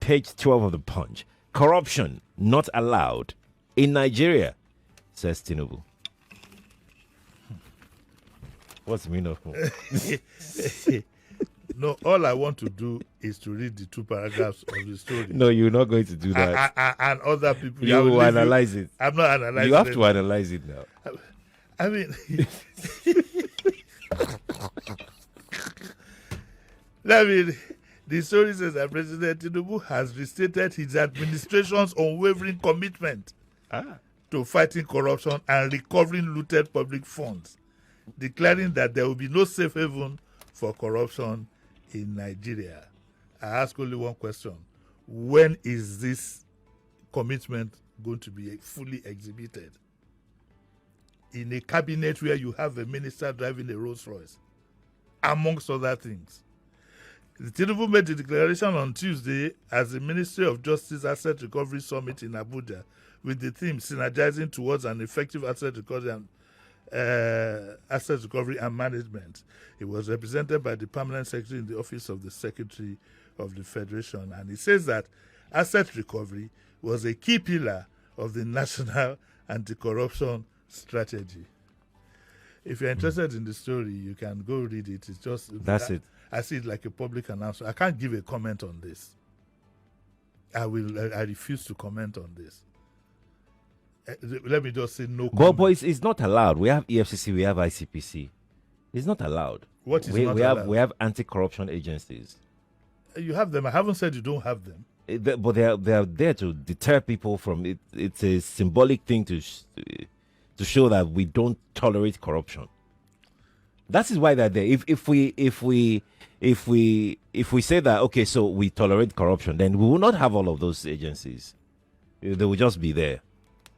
page 12 of the Punch. Corruption not allowed in Nigeria, says Tinubu. What's the meaning of No, all I want to do is to read the 2 paragraphs of the story. No, you're not going to do that. And other people. You will analyze it. I'm not analyzing You have to analyze it now. I mean, the story says that President Tinubu has restated his administration's unwavering commitment to fighting corruption and recovering looted public funds, declaring that there will be no safe haven for corruption in Nigeria. I ask only one question. When is this commitment going to be fully exhibited? In a cabinet where you have a minister driving a Rolls Royce, amongst other things. The Tinubu made the declaration on Tuesday as the Ministry of Justice Asset Recovery Summit in Abuja with the theme synergizing towards an effective asset recovery and management. It was represented by the permanent secretary in the office of the Secretary of the Federation, and it says that asset recovery was a key pillar of the national anti-corruption strategy. If you're interested in the story, you can go read it. It's just it. I see it like a public announcement. I can't give a comment on this. I refuse to comment on this. Let me just say no comment. But it's not allowed. We have EFCC, we have ICPC. It's not allowed. What is not allowed? We have anti-corruption agencies. You have them. I haven't said you don't have them. But they are there to deter people from it. It's a symbolic thing to show that we don't tolerate corruption. That is why they're there. If we say that, okay, so we tolerate corruption, then we will not have all of those agencies. They will just be there.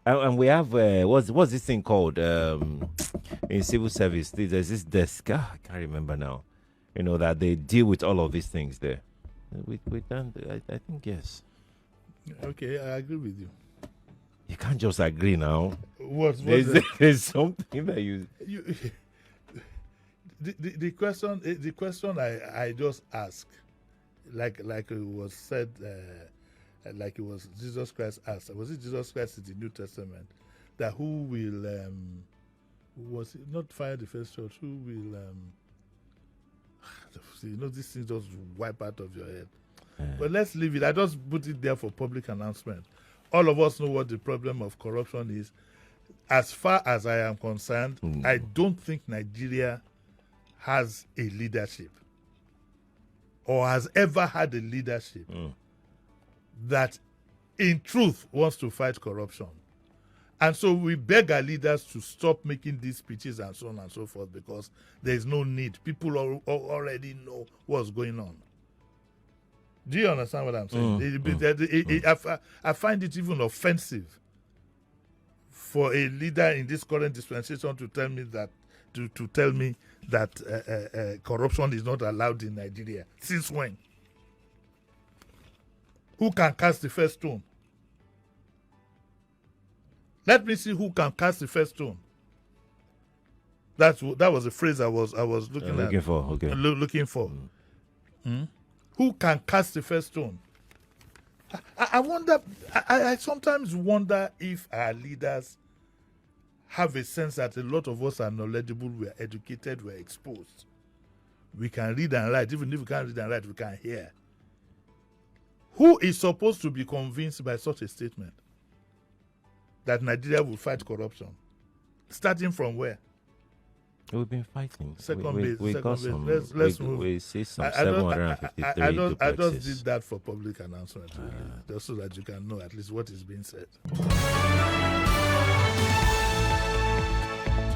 And we have what's this thing called in civil service? There's this desk. I can't remember now. That they deal with all of these things there. We done. I think yes. Okay, I agree with you. You can't just agree now. There's something that you the question I just asked, like it was said, like it was Jesus Christ asked. Was it Jesus Christ in the New Testament that who will was it not fire the first church? Who will these things just wipe out of your head. But let's leave it. I just put it there for public announcement. All of us know what the problem of corruption is. As far as I am concerned, I don't think Nigeria has a leadership or has ever had a leadership that in truth wants to fight corruption. And so we beg our leaders to stop making these speeches and so on and so forth because there is no need. People already know what's going on. Do you understand what I'm saying? I find it even offensive for a leader in this current dispensation to tell me that corruption is not allowed in Nigeria. Since when? Who can cast the first stone? Let me see who can cast the first stone. That was the phrase I was looking for. Okay. Looking for. Who can cast the first stone? I wonder. I sometimes wonder if our leaders have a sense that a lot of us are knowledgeable, we're educated, we're exposed. We can read and write. Even if we can't read and write, we can hear. Who is supposed to be convinced by such a statement that Nigeria will fight corruption? Starting from where? We've been fighting. Second we base. got some. Let's move. We see some 753 I just did that for public announcement, just so that you can know at least what is being said.